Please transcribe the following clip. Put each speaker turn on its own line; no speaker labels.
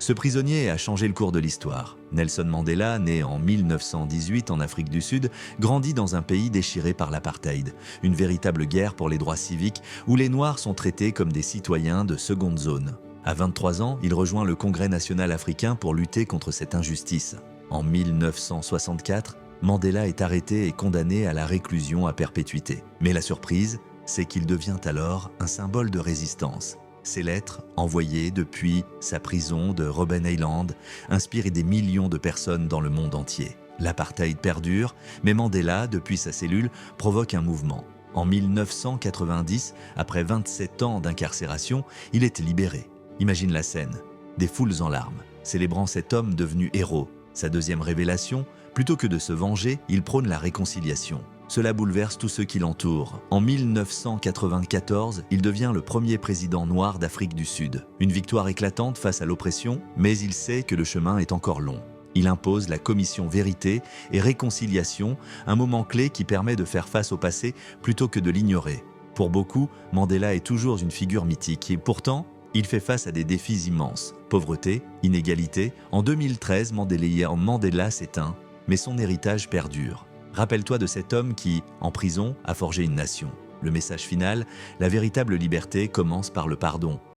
Ce prisonnier a changé le cours de l'histoire. Nelson Mandela, né en 1918 en Afrique du Sud, grandit dans un pays déchiré par l'apartheid, une véritable guerre pour les droits civiques où les Noirs sont traités comme des citoyens de seconde zone. À 23 ans, il rejoint le Congrès national africain pour lutter contre cette injustice. En 1964, Mandela est arrêté et condamné à la réclusion à perpétuité. Mais la surprise, c'est qu'il devient alors un symbole de résistance. Ses lettres, envoyées depuis sa prison de Robben Island, inspirent des millions de personnes dans le monde entier. L'apartheid perdure, mais Mandela, depuis sa cellule, provoque un mouvement. En 1990, après 27 ans d'incarcération, il est libéré. Imagine la scène, des foules en larmes, célébrant cet homme devenu héros. Sa deuxième révélation, plutôt que de se venger, il prône la réconciliation. Cela bouleverse tous ceux qui l'entourent. En 1994, il devient le premier président noir d'Afrique du Sud. Une victoire éclatante face à l'oppression, mais il sait que le chemin est encore long. Il impose la commission Vérité et Réconciliation, un moment clé qui permet de faire face au passé plutôt que de l'ignorer. Pour beaucoup, Mandela est toujours une figure mythique et pourtant, il fait face à des défis immenses. Pauvreté, inégalité. En 2013, Mandela s'éteint, mais son héritage perdure. Rappelle-toi de cet homme qui, en prison, a forgé une nation. Le message final, la véritable liberté commence par le pardon.